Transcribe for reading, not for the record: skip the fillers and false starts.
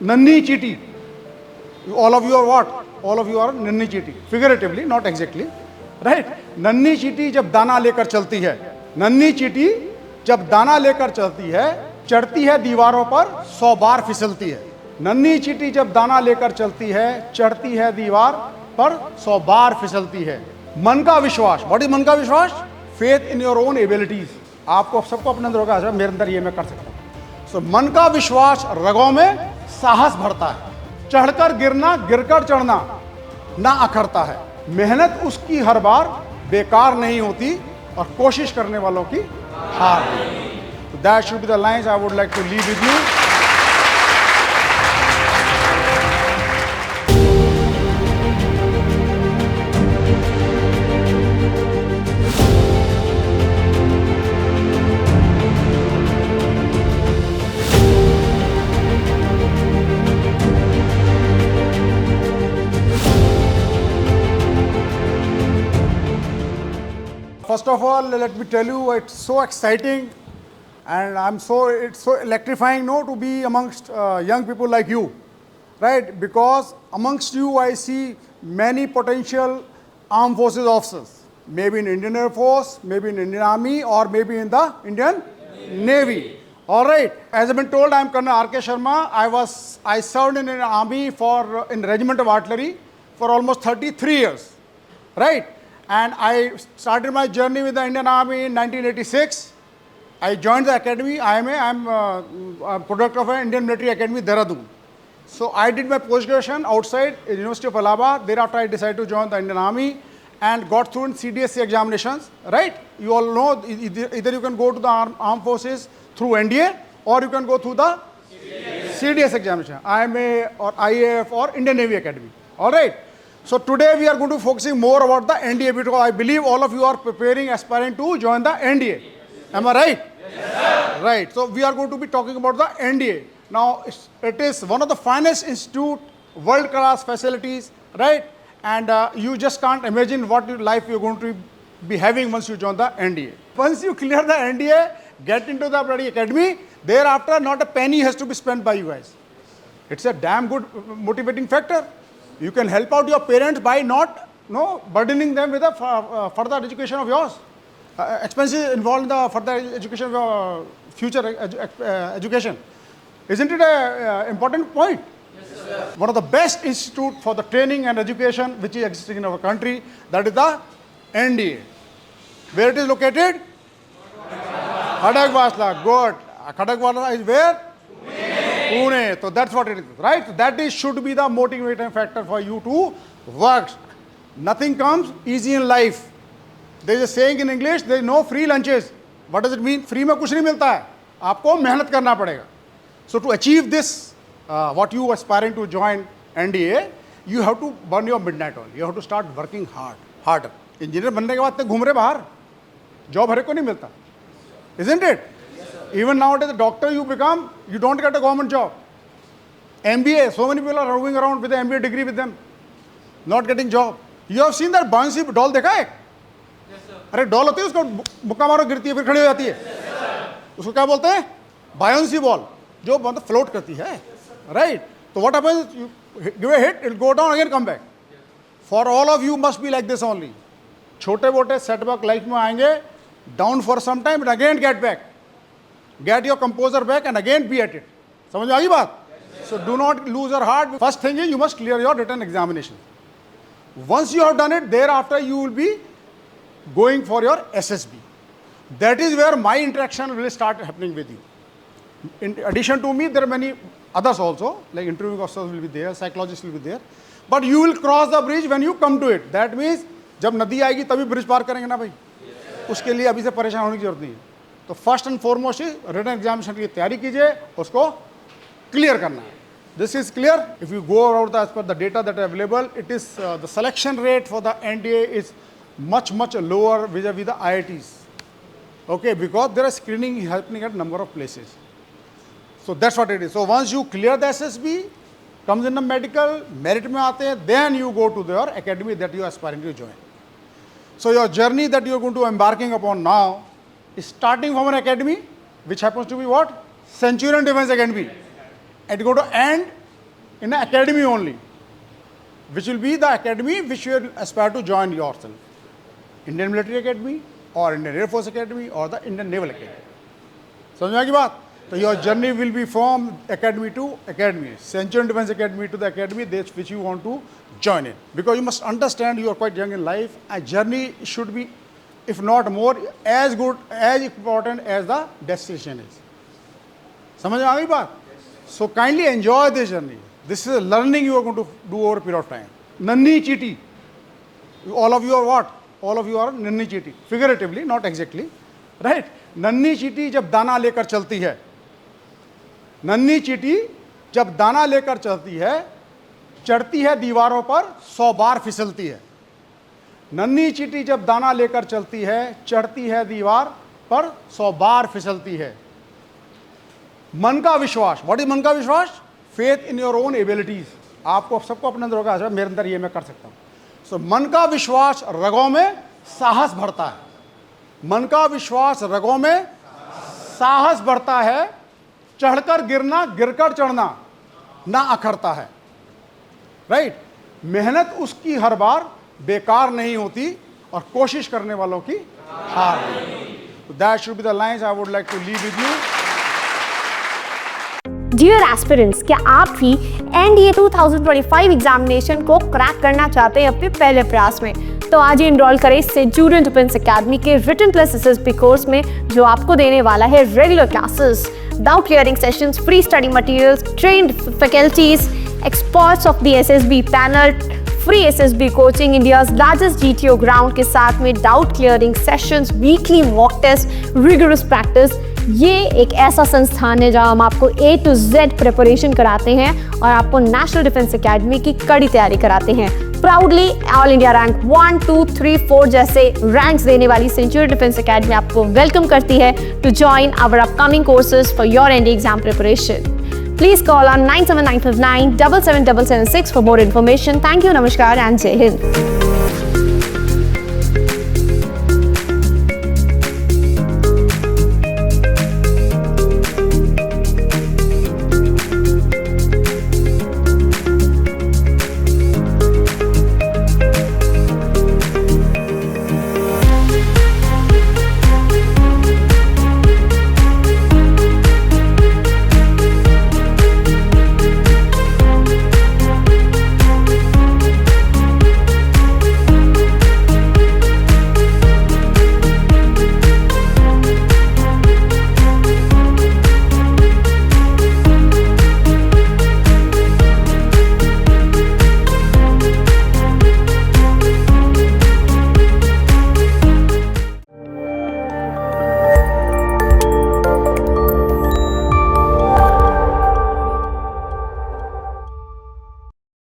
नन्ही चीटी. All of you are what? All of you are नन्ही चीटी. Figuratively, not exactly. Right? नन्ही चीटी जब दाना लेकर चलती है, नन्ही चीटी जब दाना लेकर चलती है, चढ़ती है दीवारों पर 100 बार फिसलती है. नन्ही चीटी जब दाना लेकर चलती है, चढ़ती है दीवार पर 100 बार फिसलती है. मन का विश्वास. व्हाट इज मन का विश्वास? Faith in your own abilities. आपको सबको अपने अंदर होगा, मेरे अंदर ये मैं कर सकता हूं. सो मन का विश्वास रगों में साहस भरता है. चढ़कर गिरना, गिरकर चढ़ना ना अखरता है. मेहनत उसकी हर बार बेकार नहीं होती और कोशिश करने वालों की हार. That should be the lines I would like to leave with you. First of all, let me tell you, it's so exciting and it's so electrifying, to be amongst young people like you, right? Because amongst you, I see many potential armed forces officers, maybe in Indian Air Force, maybe in Indian Army, or maybe in the Indian Navy. All right. As I've been told, I'm Colonel R.K. Sharma. I served in Indian Army in Regiment of Artillery for almost 33 years, right? And I started my journey with the Indian Army in 1986. I joined the academy, IMA. I'm a product of an Indian Military Academy, Dehradun. So I did my post-graduation outside University of Allahabad. Thereafter, I decided to join the Indian Army and got through in CDSC examinations, right? You all know, either you can go to the armed forces through NDA or you can go through the CDS examination, IMA or IAF or Indian Navy Academy, all right? So today we are going to be focusing more about the NDA because I believe all of you are preparing, aspiring to join the NDA. Am I right? Yes, sir. Right. So we are going to be talking about the NDA. Now it is one of the finest institute, world-class facilities, right? And you just can't imagine what life you're going to be having once you join the NDA. Once you clear the NDA, get into the bloody academy, thereafter not a penny has to be spent by you guys. It's a damn good motivating factor. You can help out your parents by not burdening them with the further education of yours. Expenses involved in the further education of your future education. Isn't it an important point? Yes, sir. One of the best institute for the training and education which is existing in our country, that is the NDA. Where it is located? Khadagwasla. Good. Khadagwasla is where? Pune. So that's what it is, right? That should be the motivating factor for you to work. Nothing comes easy in life. There is a saying in English, there is no free lunches. What does it mean? Free में कुछ नहीं मिलता है. आपको मेहनत करना पड़ेगा. So to achieve this, what you aspiring to join NDA, you have to burn your midnight oil. You have to start working harder. Engineer बनने के बाद तक घूम रहे बाहर. Job हर एक को नहीं मिलता. Isn't it? Even nowadays, the doctor you become, you don't get a government job. MBA, so many people are roving around with an MBA degree with them, not getting job. You have seen that buoyancy doll देखा है? अरे doll होती है उसको मुक्का मारो गिरती है फिर खड़ी हो जाती है. उसको क्या बोलते हैं? बायोंसी बॉल, जो मतलब फ्लोट करती है, राइट? तो what happens? You give a hit, it go down again come back. For all of you must be like this only. छोटे मोटे सेटबैक लाइफ में आएंगे, down for some time, but again get back. Get your composure back and again be at it. समझ में आई बात? So do not lose your heart. First thing is you must clear your written examination. Once you have done it, thereafter you will be going for your SSB. That is where my interaction will start happening with you. In addition to me, there are many others also, like interviewing officers will be there, psychologists will be there. But you will cross the bridge when you come to it. That means जब नदी आएगी तभी bridge पार करेंगे ना भाई. उसके लिए अभी से परेशान होने की जरूरत नहीं है. तो first and foremost written examination की तैयारी कीजिए, उसको क्लियर करना है. This is clear. If you go out as per the data that available, it is the selection rate for the NDA इज much lower vis-a-vis the IITs. Okay, because there are screening happening at number of places. So that's what it is. So once you clear the SSB, comes in the medical, merit में आते हैं, then you go to your academy that you are aspiring to join. So your journey that you are going to embarking upon now is starting from an academy, which happens to be what? Centurion Defense Academy. And it's going to end in an academy only, which will be the academy which you aspire to join yourself. Indian Military Academy or Indian Air Force Academy or the Indian Naval Academy. समझ में आ गई बात? तो your journey will be from academy to academy, Centurion Defense Academy to the academy that's which you want to join in. Because you must understand you are quite young in life, a journey should be, if not more, as good, as important as the destination is. समझ में आ गई बात? So kindly enjoy this journey. This is a learning you are going to do over a period of time. Nanni chiti. All of you are what? All of you are nanni chiti. Figuratively, not exactly. Right? नन्ही चींटी जब दाना लेकर चलती है, नन्ही चींटी जब दाना लेकर चलती है, चढ़ती है दीवारों पर 100 बार फिसलती है. नन्ही चींटी जब दाना लेकर चलती है, चढ़ती है दीवार पर 100 बार फिसलती है. मन का विश्वास. व्हाट इज मन का विश्वास? Faith in your own abilities. आपको सबको अपने अंदर होगा, मेरे अंदर ये मैं कर सकता हूँ. सो मन का विश्वास रगों में साहस भरता है. मन का विश्वास रगों में साहस बढ़ता है. चढ़कर गिरना, गिरकर चढ़ना ना अखरता है. राइट? मेहनत उसकी हर बार बेकार नहीं होती और कोशिश करने वालों की हार नहीं. That should be the lines I would like to leave with you. Dear aspirants, क्या आप भी एनडीए 2025 एग्जामिनेशन को क्रैक करना चाहते हैं अपने पहले प्रयास में? तो आज ही इनरोल करें सेंचुरियन डिफेंस एकेडमी के रिटन प्लस एसएसबी कोर्स में, जो आपको देने वाला है regular classes, doubt clearing sessions, free study materials, trained faculties, experts of the SSB panel, free SSB coaching, India's largest GTO ground के साथ में doubt clearing sessions, weekly mock test, rigorous practice. ये एक ऐसा संस्थान है जहां हम आपको A to Z प्रिपरेशन कराते हैं और आपको नेशनल डिफेंस एकेडमी की कड़ी तैयारी कराते हैं. प्राउडली ऑल इंडिया रैंक 1, 2, 3, 4 जैसे रैंक्स देने वाली सेंचुरियन डिफेंस एकेडमी आपको वेलकम करती है to join our upcoming courses for your NDA exam preparation. Please call on 97959 77776 for more information. Thank you, Namaskar and Jai Hind.